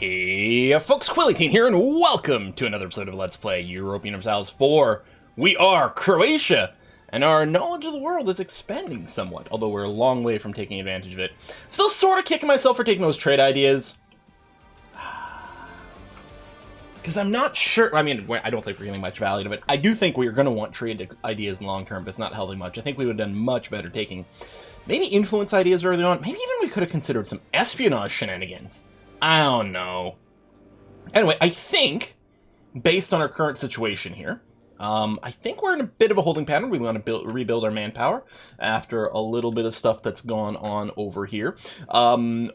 Hey folks, Quilly18 here, and welcome to another episode of Let's Play Europa Universalis 4. We are Croatia, and our knowledge of the world is expanding somewhat, although we're a long way from taking advantage of it. Still sort of kicking myself for taking those trade ideas. Because I'm not sure, I mean, I don't think we're getting much value out of it. I do think we're going to want trade ideas long term, but it's not helping much. I think we would have done much better taking maybe influence ideas early on. Maybe even we could have considered some espionage shenanigans. I don't know. Anyway, I think, based on our current situation here, I think we're in a bit of a holding pattern. We want to rebuild our manpower after a little bit of stuff that's gone on over here.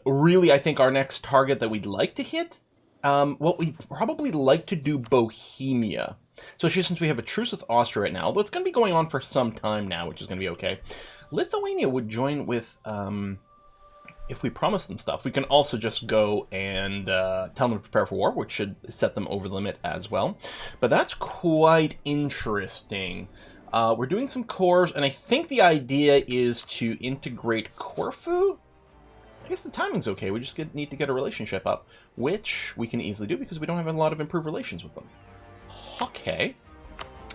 Really, I think our next target that we'd like to hit, well, we'd probably like to do Bohemia. So since we have a truce with Austria right now, although it's going to be going on for some time now, which is going to be okay. Lithuania would join with... if we promise them stuff, we can also just go and tell them to prepare for war, which should set them over the limit as well. But that's quite interesting. We're doing some cores, and I think the idea is to integrate Corfu. I guess the timing's okay. We just need to get a relationship up, which we can easily do because we don't have a lot of improved relations with them. Okay.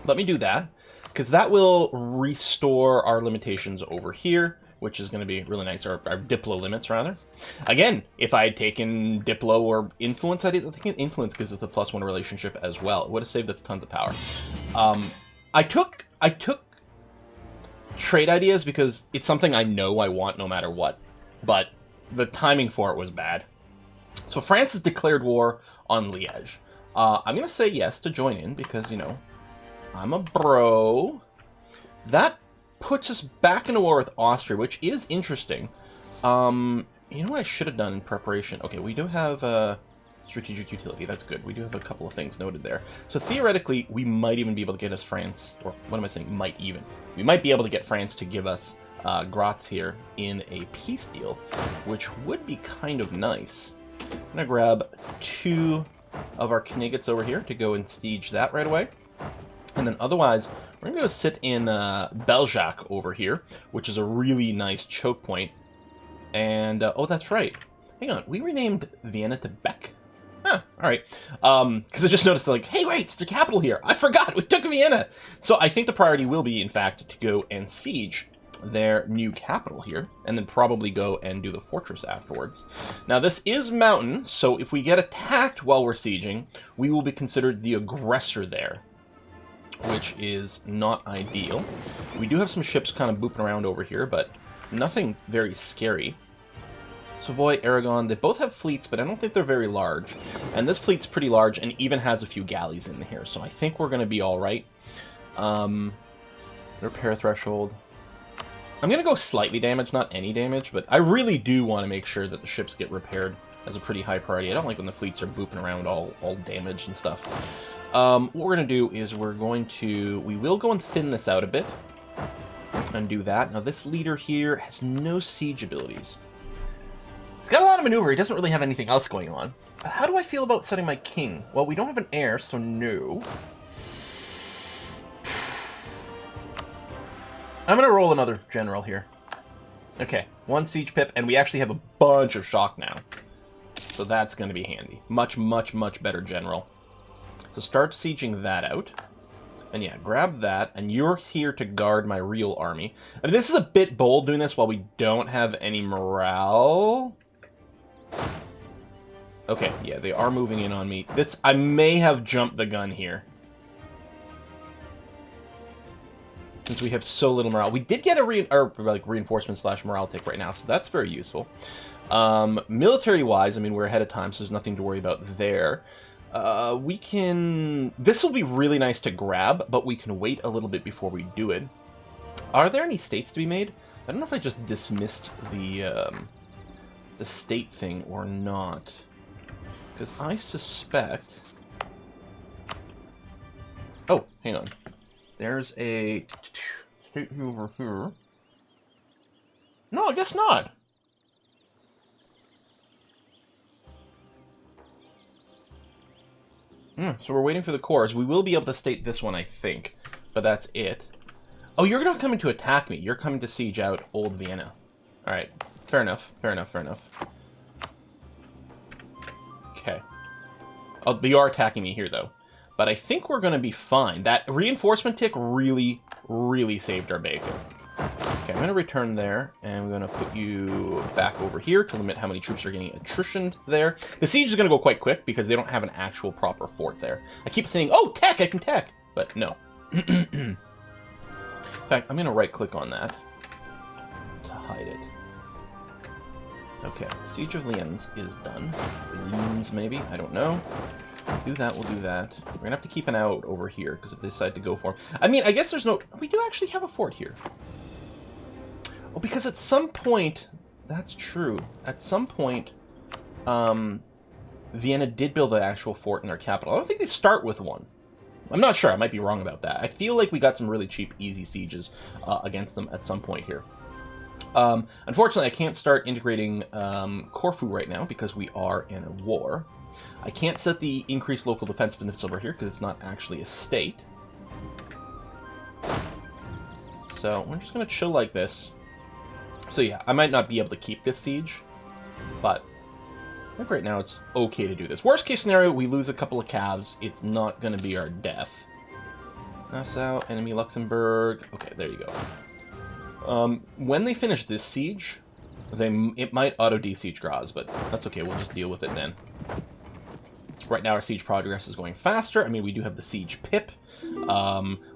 Let me do that, because that will restore our limitations over here, which is going to be really nice, or our Diplo limits, rather. Again, if I had taken Diplo or Influence, I think Influence gives us the +1 relationship as well. It would have saved us tons of power. I took trade ideas because it's something I know I want no matter what, but the timing for it was bad. So France has declared war on Liège. I'm going to say yes to join in because, you know, I'm a bro. That puts us back in a war with Austria, which is interesting. You know what I should have done in preparation? Okay, we do have strategic utility. That's good. We do have a couple of things noted there. So theoretically, we might even be able to get us France, or what am I saying? Might even. We might be able to get France to give us Graz here in a peace deal, which would be kind of nice. I'm gonna grab 2 of our Knigets over here to go and siege that right away. And then otherwise, we're going to go sit in Beljac over here, which is a really nice choke point. And, oh, that's right. Hang on, we renamed Vienna to Beck. Huh, alright. Because I just noticed, like, hey, wait, it's the capital here. I forgot, we took Vienna. So I think the priority will be, in fact, to go and siege their new capital here, and then probably go and do the fortress afterwards. Now, this is mountain, so if we get attacked while we're sieging, we will be considered the aggressor there, which is not ideal. We do have some ships kind of booping around over here, but nothing very scary. Savoy, Aragon, they both have fleets, but I don't think they're very large. And this fleet's pretty large and even has a few galleys in here, so I think we're going to be all right. Repair threshold. I'm going to go slightly damaged, not any damage, but I really do want to make sure that the ships get repaired as a pretty high priority. I don't like when the fleets are booping around all damaged and stuff. What we're going to do is we will go and thin this out a bit and do that. Now, this leader here has no siege abilities. He's got a lot of maneuver. He doesn't really have anything else going on. How do I feel about setting my king? Well, we don't have an heir, so no. I'm going to roll another general here. Okay, 1 siege pip, and we actually have a bunch of shock now. So that's going to be handy. Much, much, much better general. So start sieging that out. And yeah, grab that. And you're here to guard my real army. I mean, this is a bit bold doing this while we don't have any morale. Okay, yeah, they are moving in on me. I may have jumped the gun here, since we have so little morale. We did get a reinforcement / morale tick right now, so that's very useful. Military-wise, I mean, we're ahead of time, so there's nothing to worry about there. This will be really nice to grab, but we can wait a little bit before we do it. Are there any states to be made? I don't know if I just dismissed the state thing or not, because I suspect... Oh, hang on. There's a state over here. No, I guess not. So we're waiting for the cores. We will be able to state this one, I think, but that's it. Oh, you're not coming to attack me. You're coming to siege out Old Vienna. All right, fair enough, fair enough, fair enough. Okay. Oh, you are attacking me here, though. But I think we're going to be fine. That reinforcement tick really, really saved our bacon. Okay, I'm going to return there, and we're going to put you back over here to limit how many troops are getting attritioned there. The siege is going to go quite quick because they don't have an actual proper fort there. I keep saying, oh, tech, I can tech, but no. In fact, I'm going to right-click on that to hide it. Okay, Siege of Liens is done. Liens, maybe? I don't know. Do that, we'll do that. We're going to have to keep an eye out over here, because if they decide to go for him... I mean, I guess there's no... We do actually have a fort here. Oh, because at some point... That's true. At some point, Vienna did build an actual fort in their capital. I don't think they start with one. I'm not sure. I might be wrong about that. I feel like we got some really cheap, easy sieges against them at some point here. Unfortunately, I can't start integrating Corfu right now because we are in a war. I can't set the increased local defense benefits over here because it's not actually a state. So we're just going to chill like this. So yeah, I might not be able to keep this siege, but I think right now it's okay to do this. Worst case scenario, we lose a couple of calves. It's not going to be our death. Nassau, enemy Luxembourg. Okay, there you go. When they finish this siege, it might auto-de-siege Graz, but that's okay. We'll just deal with it then. Right now, our siege progress is going faster. I mean, we do have the siege pip.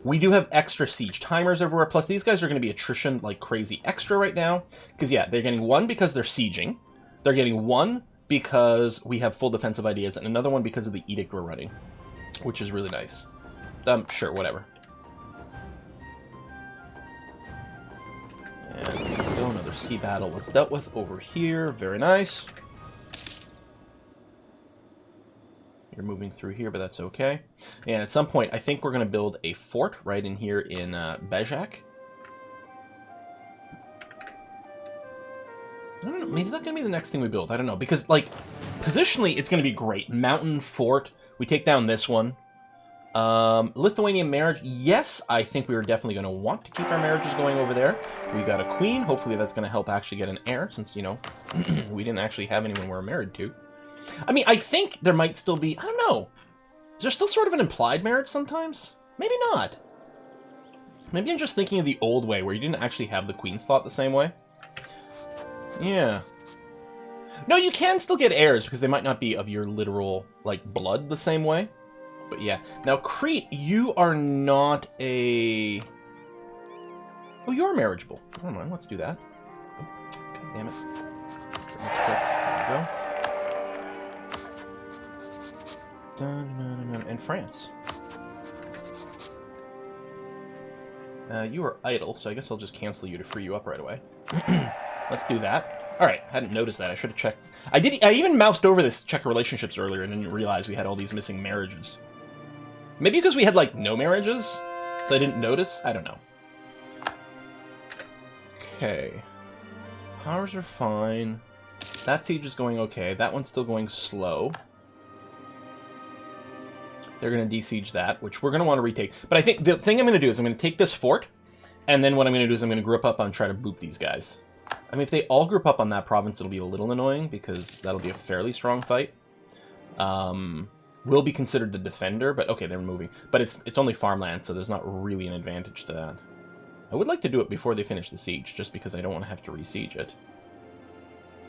We do have extra siege timers everywhere. Plus, these guys are going to be attrition like crazy extra right now. Because, yeah, they're getting one because they're sieging. They're getting one because we have full defensive ideas, and another one because of the edict we're running, which is really nice. Sure, whatever. And there we go, another sea battle was dealt with over here. Very nice. You're moving through here, but that's okay. And at some point, I think we're going to build a fort right in here in Bajak. I don't know, maybe that's going to be the next thing we build. I don't know, because, like, positionally, it's going to be great. Mountain, fort, we take down this one. Lithuanian marriage, yes, I think we are definitely going to want to keep our marriages going over there. We got a queen. Hopefully that's going to help actually get an heir, since, you know, we didn't actually have anyone we're married to. I mean, I think there might still be, I don't know, is there still sort of an implied marriage sometimes? Maybe not. Maybe I'm just thinking of the old way, where you didn't actually have the queen slot the same way. Yeah. No, you can still get heirs, because they might not be of your literal, like, blood the same way. But yeah. Now, Crete, you are not a... Oh, you are marriageable. Never mind, let's do that. Oh, God damn it. There we go. And France. You are idle, so I guess I'll just cancel you to free you up right away. Let's do that. Alright, hadn't noticed that. I should have checked. I even moused over this check relationships earlier and didn't realize we had all these missing marriages. Maybe because we had, like, no marriages? So I didn't notice? I don't know. Okay. Powers are fine. That siege is going okay. That one's still going slow. They're going to de-siege that, which we're going to want to retake. But I think the thing I'm going to do is I'm going to take this fort, and then what I'm going to do is I'm going to group up on try to boop these guys. I mean, if they all group up on that province, it'll be a little annoying, because that'll be a fairly strong fight. Will be considered the defender, but okay, they're moving. But it's only farmland, so there's not really an advantage to that. I would like to do it before they finish the siege, just because I don't want to have to re-siege it.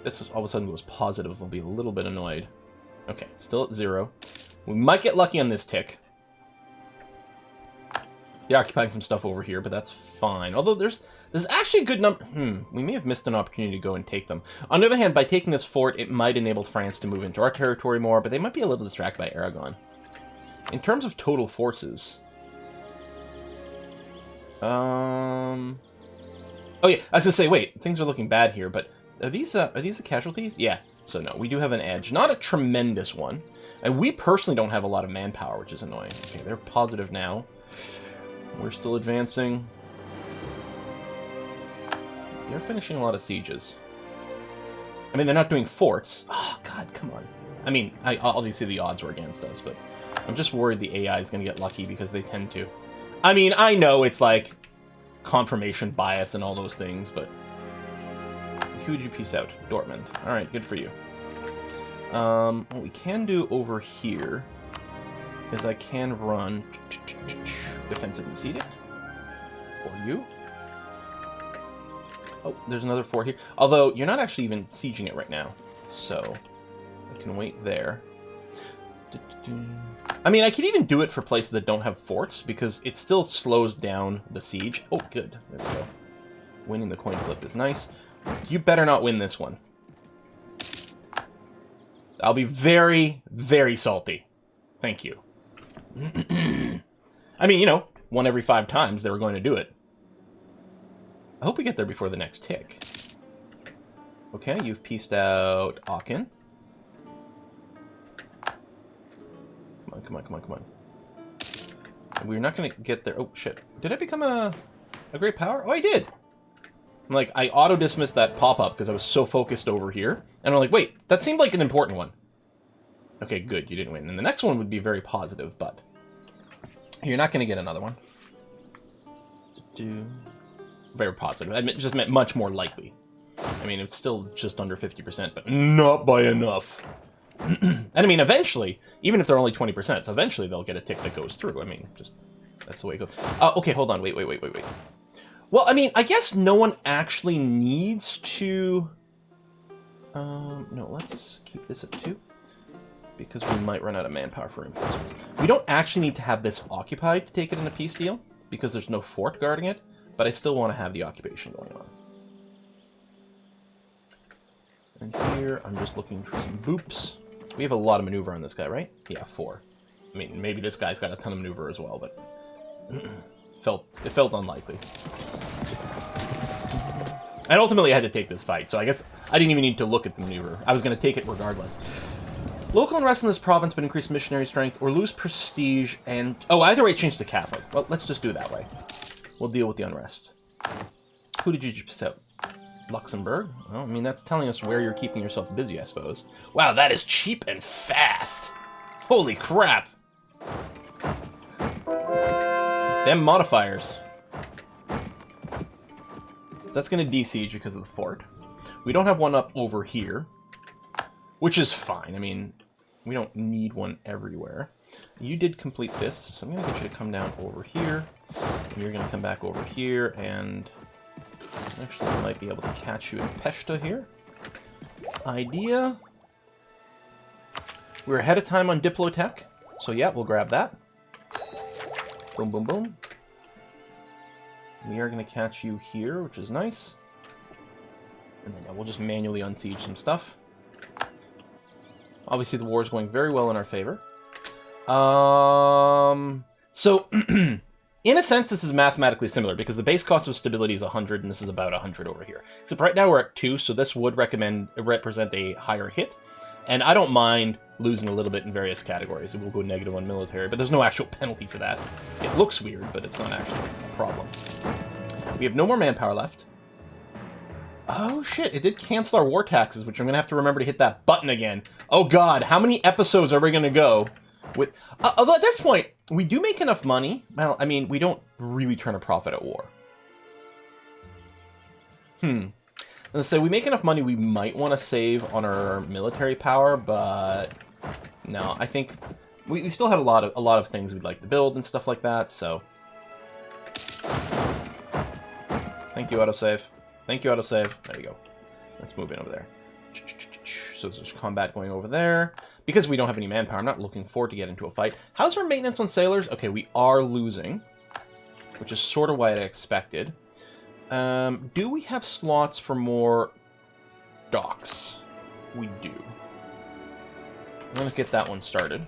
This all of a sudden goes positive, I'll be a little bit annoyed. Okay, still at 0. We might get lucky on this tick. They're occupying some stuff over here, but that's fine. Although there's actually a good number... we may have missed an opportunity to go and take them. On the other hand, by taking this fort, it might enable France to move into our territory more, but they might be a little distracted by Aragon. In terms of total forces... Oh yeah, I was gonna say, wait, things are looking bad here, but are these the casualties? Yeah, so no, we do have an edge. Not a tremendous one. And we personally don't have a lot of manpower, which is annoying. Okay, they're positive now. We're still advancing. They're finishing a lot of sieges. I mean, they're not doing forts. Oh, God, come on. I mean, obviously the odds were against us, but I'm just worried the AI is going to get lucky because they tend to. I mean, I know it's like confirmation bias and all those things, but who did you piece out? Dortmund. All right, good for you. What we can do over here is I can run defensive edict for you. Oh, there's another fort here. Although, you're not actually even sieging it right now. So, I can wait there. I mean, I could even do it for places that don't have forts, because it still slows down the siege. Oh, good. There we go. Winning the coin flip is nice. You better not win this one. I'll be very, very salty. Thank you. I mean, you know, 1 every 5 times they were going to do it. I hope we get there before the next tick. Okay, you've pieced out Aachen. Come on, come on, come on, come on. We're not going to get there. Oh, shit. Did I become a great power? Oh, I did. I'm like, I auto-dismissed that pop-up because I was so focused over here. And I'm like, wait, that seemed like an important one. Okay, good, you didn't win. And the next one would be very positive, but you're not going to get another one. Very positive. I just meant much more likely. I mean, it's still just under 50%, but not by enough. And I mean, eventually, even if they're only 20%, so eventually they'll get a tick that goes through. I mean, just, that's the way it goes. Okay, hold on, wait. Well, I mean, I guess no one actually needs to... no, let's keep this at 2. Because we might run out of manpower for reinforcements. We don't actually need to have this occupied to take it in a peace deal, because there's no fort guarding it, but I still want to have the occupation going on. And here, I'm just looking for some boops. We have a lot of maneuver on this guy, right? Yeah, 4. I mean, maybe this guy's got a ton of maneuver as well, but... it felt unlikely. And ultimately I had to take this fight, so I guess I didn't even need to look at the maneuver. I was going to take it regardless. Local unrest in this province would increase missionary strength or lose prestige and... Oh, either way, change to Catholic. Well, let's just do it that way. We'll deal with the unrest. Who did you just out? Luxembourg? Well, I mean, that's telling us where you're keeping yourself busy, I suppose. Wow, that is cheap and fast! Holy crap! Them modifiers. That's going to de-siege because of the fort. We don't have one up over here, which is fine. I mean, we don't need one everywhere. You did complete this, so I'm going to get you to come down over here. And you're going to come back over here, and actually I might be able to catch you in Peshta here. Idea. We're ahead of time on Diplotech, so yeah, we'll grab that. Boom, boom, boom. We are going to catch you here, which is nice. And then yeah, we'll just manually unsiege some stuff. Obviously, the war is going very well in our favor. So, in a sense, this is mathematically similar, because the base cost of stability is 100, and this is about 100 over here. Except right now we're at 2, so this would represent a higher hit. And I don't mind losing a little bit in various categories. It will go -1 military, but there's no actual penalty for that. It looks weird, but it's not actually a problem. We have no more manpower left. Oh shit, it did cancel our war taxes, which I'm going to have to remember to hit that button again. Oh god, how many episodes are we going to go with... although at this point, we do make enough money. Well, I mean, we don't really turn a profit at war. Let's say we make enough money, we might want to save on our military power, but no, I think we still have a lot of things we'd like to build and stuff like that. So, thank you, autosave. Thank you, autosave. There you go. Let's move in over there. So there's combat going over there. Because we don't have any manpower, I'm not looking forward to get into a fight. How's our maintenance on sailors? Okay, we are losing, which is sort of what I expected. Do we have slots for more docks? We do. Let's get that one started.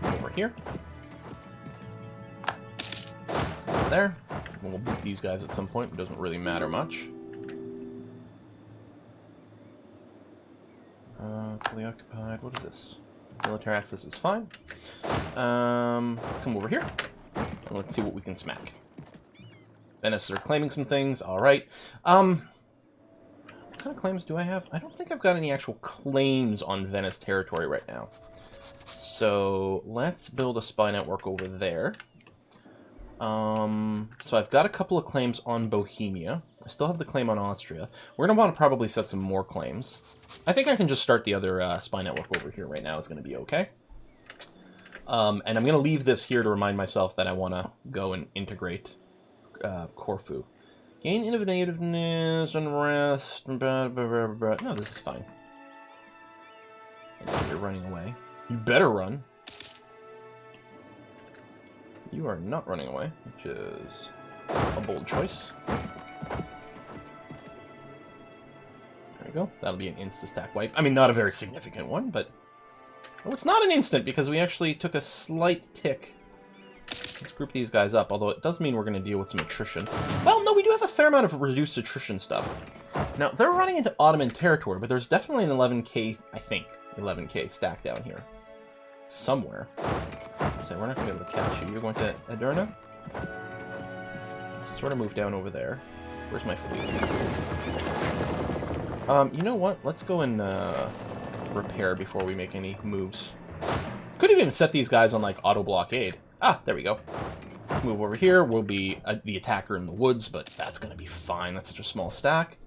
Over here. There. We'll beat these guys at some point. It doesn't really matter much. Fully occupied. What is this? Military access is fine. Come over here. And let's see what we can smack. Venice are claiming some things. Alright. What kind of claims do I have? I don't think I've got any actual claims on Venice territory right now. So, let's build a spy network over there. So I've got a couple of claims on Bohemia. I still have the claim on Austria. We're going to want to probably set some more claims. I think I can just start the other spy network over here right now. It's going to be okay. And I'm going to leave this here to remind myself that I want to go and integrate Corfu. Gain innovativeness, unrest, no, this is fine. You're running away. You better run. You are not running away, which is a bold choice. There we go. That'll be an insta-stack wipe. I mean, not a very significant one, but... Oh, it's not an instant, because we actually took a slight tick. Let's group these guys up, although it does mean we're going to deal with some attrition. Well, no, we do have a fair amount of reduced attrition stuff. Now, they're running into Ottoman territory, but there's definitely an 11k, I think, 11k stack down here. Somewhere. So we're not going to be able to catch you. You're going to Edirne? Sort of move down over there. Where's my fleet? You know what? Let's go and repair before we make any moves. Could have even set these guys on, like, auto-blockade. Ah, there we go. Move over here. We'll be the attacker in the woods, but that's going to be fine. That's such a small stack.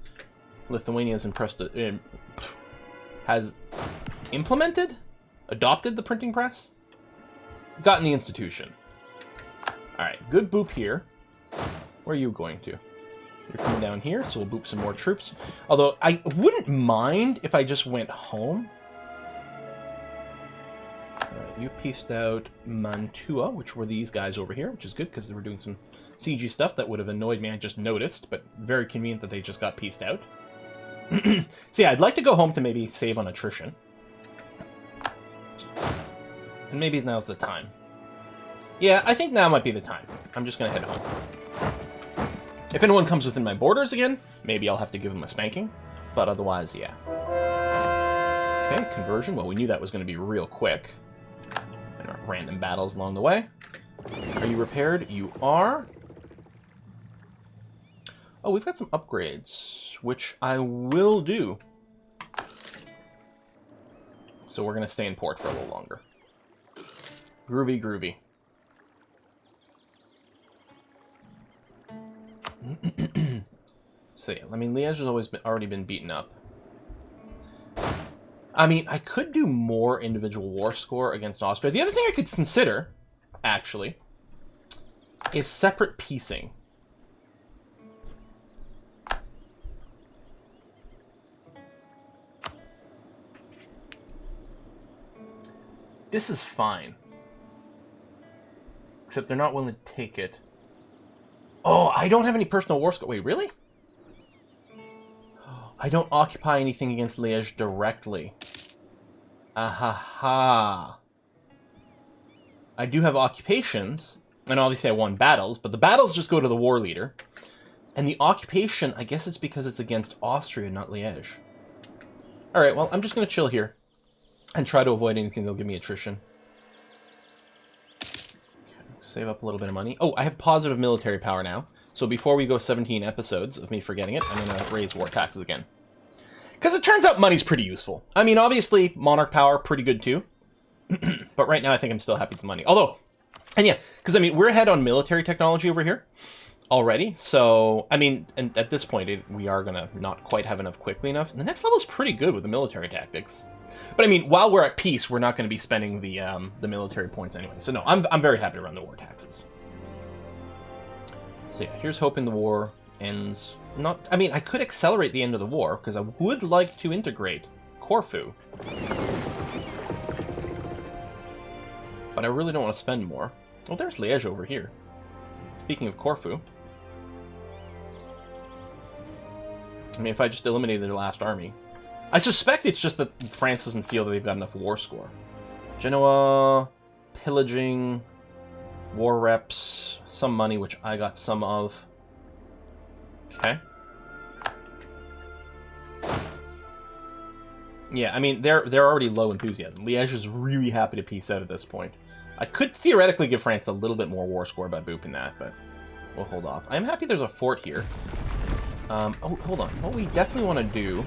Lithuania's has implemented? Adopted the printing press? Gotten the institution. Alright, good boop here. Where are you going to? You're coming down here, so we'll boop some more troops. Although, I wouldn't mind if I just went home. Alright, you pieced out Mantua, which were these guys over here, which is good, because they were doing some CG stuff that would have annoyed me. I just noticed, but very convenient that they just got pieced out. So yeah, I'd like to go home to maybe save on attrition. And maybe now's the time. Yeah, I think now might be the time. I'm just going to head home. If anyone comes within my borders again, maybe I'll have to give them a spanking. But otherwise, yeah. Okay, conversion. Well, we knew that was going to be real quick. And random battles along the way. Are you repaired? You are. Oh, we've got some upgrades, which I will do. So we're going to stay in port for a little longer. Groovy, groovy. So yeah, I mean, Liège has already been beaten up. I mean, I could do more individual war score against Austria. The other thing I could consider, actually, is separate piecing. This is fine. Except they're not willing to take it. Oh, I don't have any personal war score. Wait, really? I don't occupy anything against Liège directly. Ahaha. I do have occupations, and obviously I won battles, but the battles just go to the war leader. And the occupation, I guess it's because it's against Austria, not Liège. Alright, well, I'm just going to chill here. And try to avoid anything that'll give me attrition. Save up a little bit of money. Oh, I have positive military power now. So before we go 17 episodes of me forgetting it, I'm going to raise war taxes again. Because it turns out money's pretty useful. I mean, obviously, monarch power, pretty good too. But right now, I think I'm still happy with the money. Although, and yeah, because I mean, we're ahead on military technology over here already. So, I mean, and at this point, we are going to not quite have enough quickly enough. And the next level is pretty good with the military tactics. But I mean, while we're at peace, we're not going to be spending the military points anyway. So no, I'm very happy to run the war taxes. So yeah, here's hoping the war ends. Not, I mean, I could accelerate the end of the war because I would like to integrate Corfu, but I really don't want to spend more. Oh, there's Liège over here. Speaking of Corfu, I mean, if I just eliminated their last army. I suspect it's just that France doesn't feel that they've got enough war score. Genoa, pillaging, war reps, some money, which I got some of. Okay. Yeah, I mean, they're already low enthusiasm. Liège is really happy to peace out at this point. I could theoretically give France a little bit more war score by booping that, but we'll hold off. I'm happy there's a fort here. Oh, hold on. What we definitely want to do...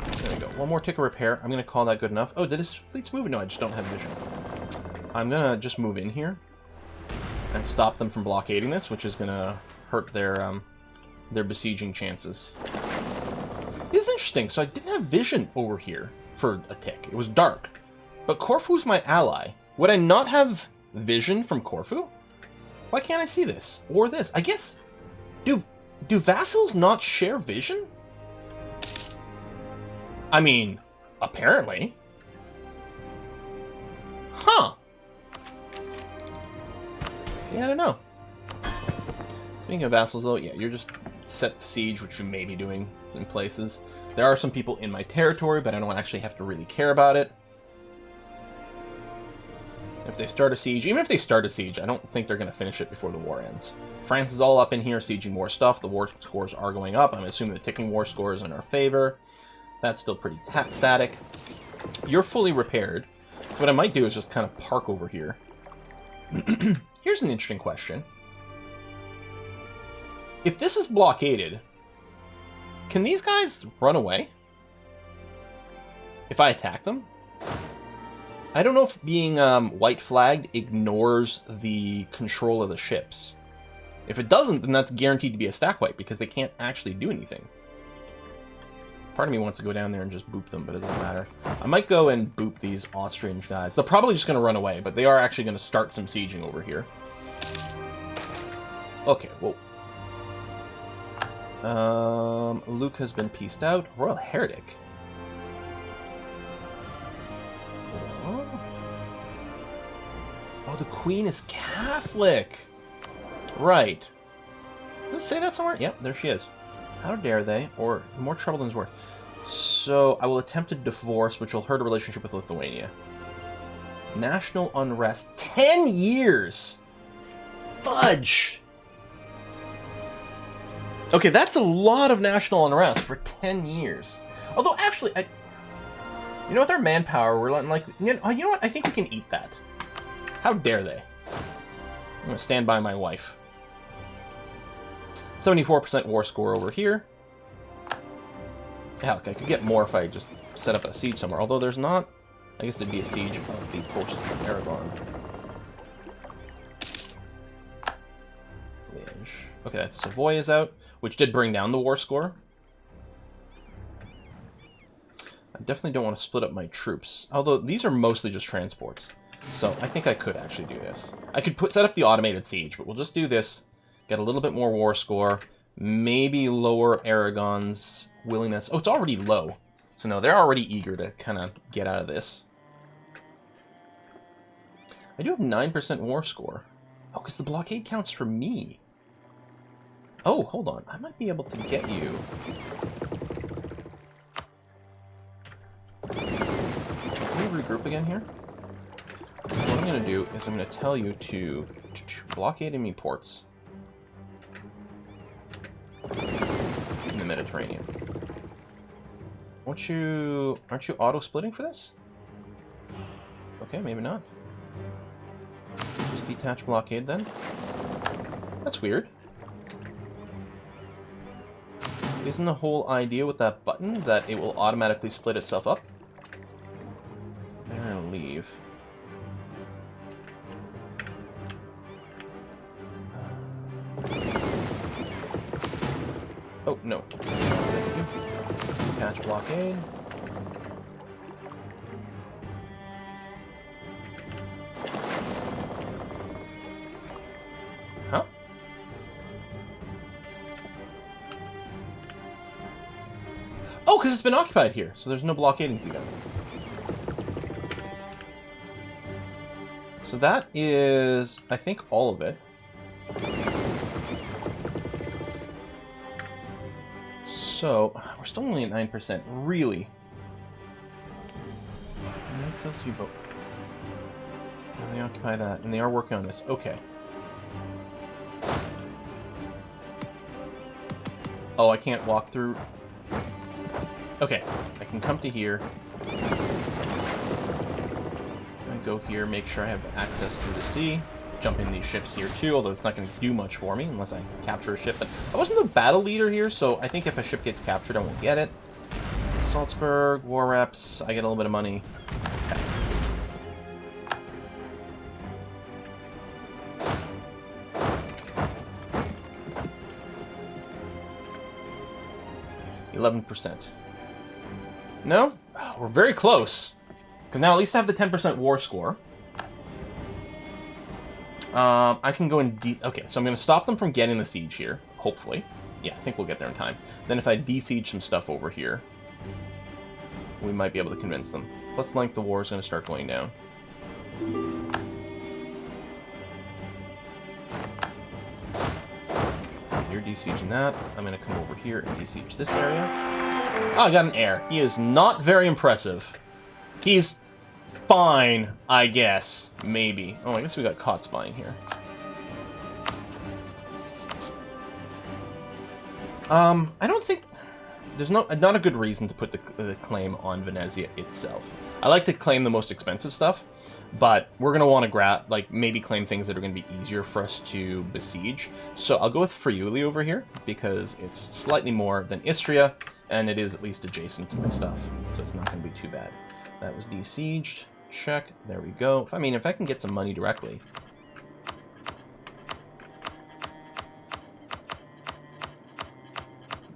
There we go. One more tick of repair. I'm going to call that good enough. Oh, did his fleet's moving? No, I just don't have vision. I'm going to just move in here. and stop them from blockading this, which is going to hurt their besieging chances. It's interesting. So I didn't have vision over here for a tick. It was dark. But Corfu's my ally. Would I not have vision from Corfu? Why can't I see this? Or this? I guess... Do vassals not share vision? I mean, apparently. Huh. Yeah, I don't know. Speaking of vassals, though, yeah, you're just set the siege, which you may be doing in places. There are some people in my territory, but I don't actually have to really care about it. If they start a siege, even if they start a siege, I don't think they're going to finish it before the war ends. France is all up in here sieging more stuff. The war scores are going up. I'm assuming the ticking war score is in our favor. That's still pretty static. You're fully repaired. So what I might do is just kind of park over here. Here's an interesting question. If this is blockaded, can these guys run away? If I attack them? I don't know if being white flagged ignores the control of the ships. If it doesn't, then that's guaranteed to be a stack wipe because they can't actually do anything. Part of me wants to go down there and just boop them, but it doesn't matter. I might go and boop these Austrian guys. They're probably just going to run away, but they are actually going to start some sieging over here. Okay, whoa. Luke has been pieced out. Royal Heretic. Oh, the Queen is Catholic! Right. Does it say that somewhere? Yep, there she is. How dare they? Or more trouble than is worth. So, I will attempt a divorce, which will hurt a relationship with Lithuania. National unrest. 10 years! Fudge! Okay, that's a lot of national unrest for 10 years. Although, actually, you know, with our manpower, we're letting, like... You know what? I think we can eat that. How dare they? I'm going to stand by my wife. 74% war score over here. Heck, I could get more if I just set up a siege somewhere. Although there's not... I guess there'd be a siege of the forces of Aragon. Okay, that's Savoy is out, which did bring down the war score. I definitely don't want to split up my troops. Although, these are mostly just transports. So, I think I could actually do this. I could set up the automated siege, but we'll just do this. Get a little bit more war score. Maybe lower Aragon's willingness. Oh, it's already low. So no, they're already eager to kind of get out of this. I do have 9% war score. Oh, because the blockade counts for me. Oh, hold on. I might be able to get you. Can we regroup again here? So what I'm going to do is I'm going to tell you to blockade enemy ports in the Mediterranean. Aren't you auto-splitting for this? Okay, maybe not. Just detach blockade then. That's weird. Isn't the whole idea with that button that it will automatically split itself up? They're gonna leave. Oh, no. Detach blockade. Huh? Oh, because it's been occupied here, so there's no blockading to be done. So that is, I think, all of it. So, we're still only at 9%. Really? That says you vote. And they occupy that, and they are working on this. Okay. Oh, I can't walk through. Okay, I can come to here. I go here, make sure I have access to the sea. Jump in these ships here too, although it's not going to do much for me unless I capture a ship. But I wasn't the battle leader here, so I think if a ship gets captured, I won't get it. Salzburg, war reps, I get a little bit of money. Okay. 11%. No? Oh, we're very close. Because now at least I have the 10% war score. I can go and... Okay, so I'm going to stop them from getting the siege here. Hopefully. Yeah, I think we'll get there in time. Then if I de-siege some stuff over here, we might be able to convince them. Plus length of war is going to start going down. You're de-sieging that. I'm going to come over here and de-siege this area. Oh, I got an heir. He is not very impressive. He's fine, I guess. Maybe. Oh, I guess we got caught spying here. I don't think... There's not a good reason to put the claim on Venezia itself. I like to claim the most expensive stuff, but we're going to want to grab, like, maybe claim things that are going to be easier for us to besiege. So I'll go with Friuli over here, because it's slightly more than Istria, and it is at least adjacent to my stuff, so it's not going to be too bad. That was de-sieged. Check. There we go. I mean, if I can get some money directly...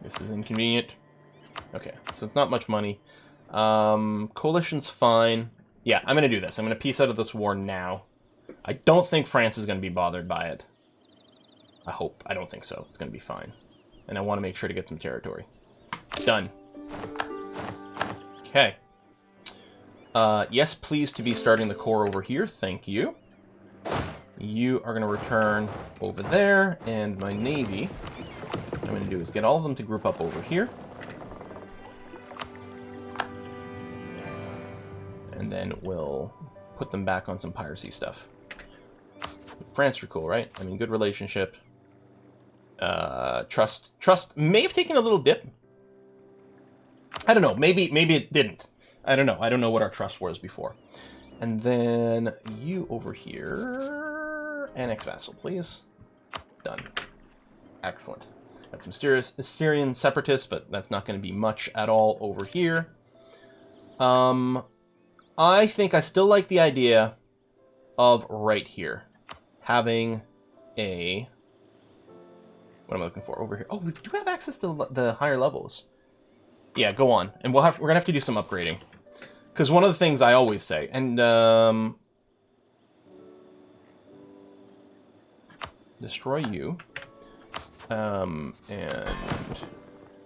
This is inconvenient. Okay, so it's not much money. Coalition's fine. Yeah, I'm going to do this. I'm going to peace out of this war now. I don't think France is going to be bothered by it. I hope. I don't think so. It's going to be fine. And I want to make sure to get some territory. Done. Okay. Yes, please to be starting the core over here. Thank you. You are going to return over there, and my navy, what I'm going to do is get all of them to group up over here. And then we'll put them back on some piracy stuff. France are cool, right? I mean, good relationship. Trust may have taken a little dip. I don't know. Maybe it didn't. I don't know. I don't know what our trust was before. And then you over here. Annex vassal, please. Done. Excellent. Got some Styrian separatists, but that's not going to be much at all over here. I think I still like the idea of right here having a... What am I looking for over here? Oh, we do have access to the higher levels. Yeah, go on. And we're going to have to do some upgrading. Because one of the things I always say, and destroy you, and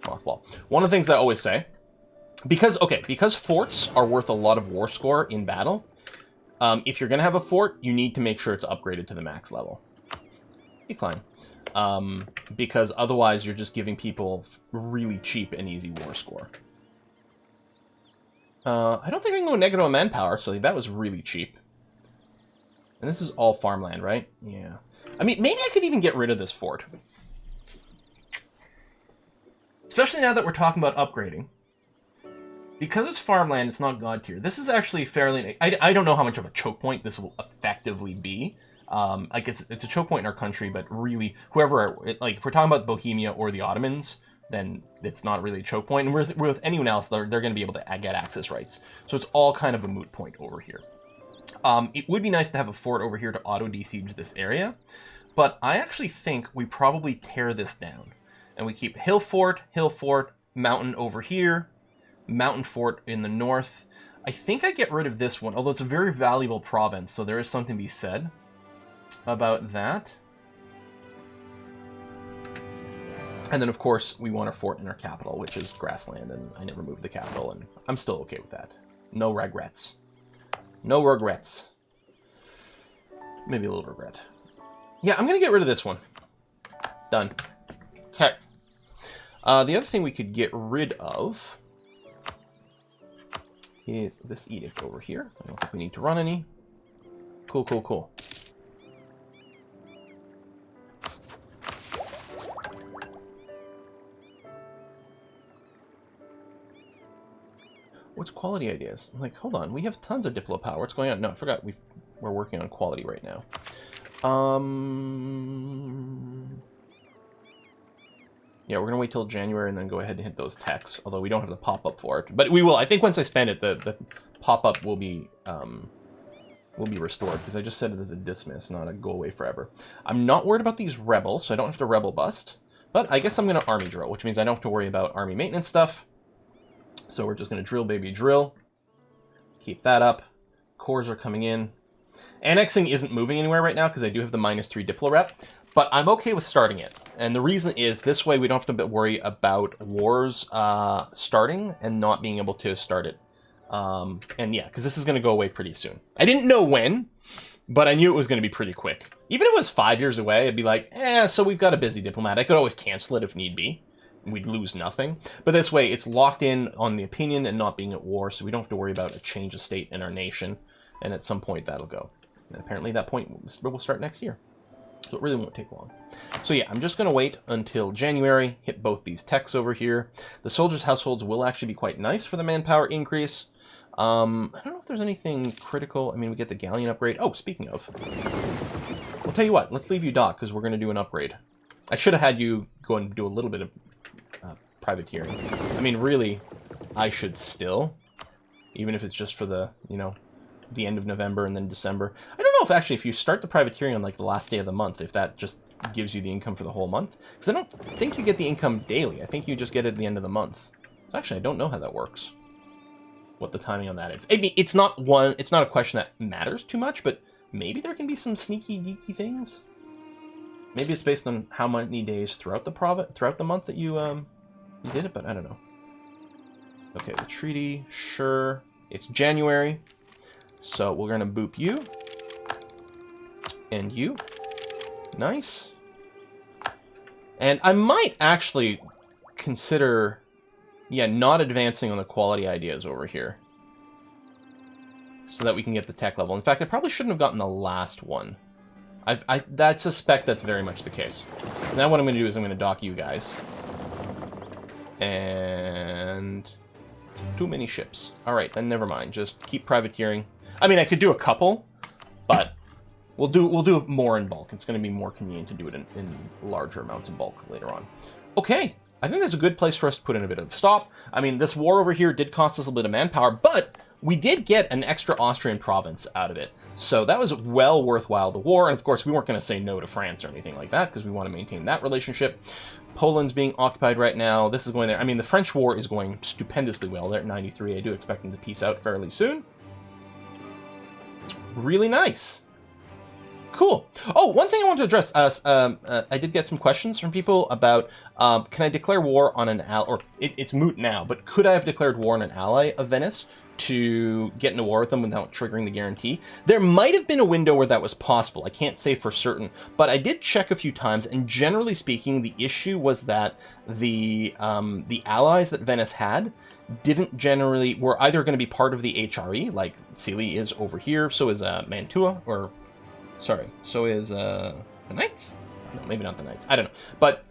mothball. One of the things I always say, because forts are worth a lot of war score in battle, if you're going to have a fort, you need to make sure it's upgraded to the max level. Decline. Because otherwise you're just giving people really cheap and easy war score. I don't think I can go negative on manpower, so that was really cheap. And this is all farmland, right? Yeah. I mean, maybe I could even get rid of this fort. Especially now that we're talking about upgrading. Because it's farmland, it's not god tier. This is actually fairly... I don't know how much of a choke point this will effectively be. Like, it's a choke point in our country, but really, whoever... Like, if we're talking about Bohemia or the Ottomans, then it's not really a choke point. And with anyone else, they're going to be able to get access rights. So it's all kind of a moot point over here. It would be nice to have a fort over here to auto-desiege this area. But I actually think we probably tear this down. And we keep hill fort, mountain over here, mountain fort in the north. I think I get rid of this one, although it's a very valuable province, so there is something to be said about that. And then, of course, we want a fort in our capital, which is grassland, and I never moved the capital, and I'm still okay with that. No regrets. No regrets. Maybe a little regret. Yeah, I'm going to get rid of this one. Done. Okay. The other thing we could get rid of is this edict over here. I don't think we need to run any. Cool, cool, cool. What's quality ideas? I'm like, hold on, we have tons of Diplo power. What's going on? No, I forgot we're working on quality right now. Yeah, we're gonna wait till January and then go ahead and hit those techs. Although we don't have the pop-up for it, but we will. I think once I spend it, the pop-up will be restored because I just set it as a dismiss, not a go away forever. I'm not worried about these rebels, so I don't have to rebel bust. But I guess I'm going to army drill, which means I don't have to worry about army maintenance stuff. So we're just going to drill, baby, drill. Keep that up. Cores are coming in. Annexing isn't moving anywhere right now because I do have the -3 Diplo rep, but I'm okay with starting it. And the reason is this way we don't have to worry about wars starting and not being able to start it. And yeah, because this is going to go away pretty soon. I didn't know when, but I knew it was going to be pretty quick. Even if it was 5 years away, I'd be like, so we've got a busy diplomat. I could always cancel it if need be. We'd lose nothing. But this way, it's locked in on the opinion and not being at war, so we don't have to worry about a change of state in our nation. And at some point, that'll go. And apparently that point will start next year. So it really won't take long. So yeah, I'm just going to wait until January, hit both these techs over here. The soldiers' households will actually be quite nice for the manpower increase. I don't know if there's anything critical. I mean, we get the galleon upgrade. Oh, speaking of. I'll tell you what, let's leave you dock, because we're going to do an upgrade. I should have had you go and do a little bit of privateering. I mean, really, I should still, even if it's just for the, you know, the end of November and then December. I don't know if actually if you start the privateering on like the last day of the month, if that just gives you the income for the whole month. Because I don't think you get the income daily. I think you just get it at the end of the month. So actually, I don't know how that works. What the timing on that is. I mean, it's not a question that matters too much, but maybe there can be some sneaky geeky things. Maybe it's based on how many days throughout the month that you did it, but I don't know. Okay, the treaty, sure. It's January. So we're going to boop you. And you. Nice. And I might actually consider, yeah, not advancing on the quality ideas over here. So that we can get the tech level. In fact, I probably shouldn't have gotten the last one. I suspect that's very much the case. Now what I'm going to do is I'm going to dock you guys. And too many ships. Alright, then never mind. Just keep privateering. I mean, I could do a couple, but we'll do more in bulk. It's going to be more convenient to do it in larger amounts of bulk later on. Okay, I think that's a good place for us to put in a bit of a stop. I mean, this war over here did cost us a bit of manpower, but we did get an extra Austrian province out of it. So that was well worthwhile, the war. And of course, we weren't going to say no to France or anything like that because we want to maintain that relationship. Poland's being occupied right now. This is going there. I mean, the French war is going stupendously well. They're at 93. I do expect them to peace out fairly soon. Really nice. Cool. Oh, one thing I want to address. I did get some questions from people about, can I declare war on an ally, or it's moot now, but could I have declared war on an ally of Venice to get into war with them without triggering the guarantee? There might have been a window where that was possible. I can't say for certain, but I did check a few times, and generally speaking, the issue was that the allies that Venice had were either going to be part of the HRE, like Sealy is over here, so is Mantua, or sorry, so is the Knights? No, maybe not the Knights. I don't know. But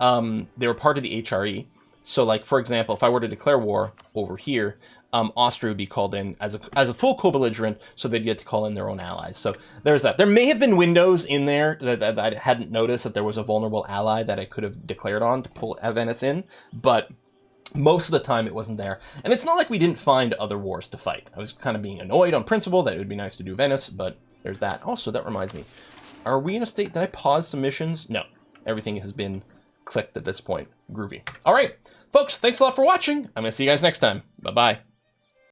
they were part of the HRE. So, like, for example, if I were to declare war over here, Austria would be called in as a full co-belligerent, so they'd get to call in their own allies. So there's that. There may have been windows in there that I hadn't noticed that there was a vulnerable ally that I could have declared on to pull Venice in, but most of the time it wasn't there. And it's not like we didn't find other wars to fight. I was kind of being annoyed on principle that it would be nice to do Venice, but there's that. Also, that reminds me. Are we in a state? Did I pause some missions? No. Everything has been clicked at this point. Groovy. All right. Folks, thanks a lot for watching. I'm going to see you guys next time. Bye-bye.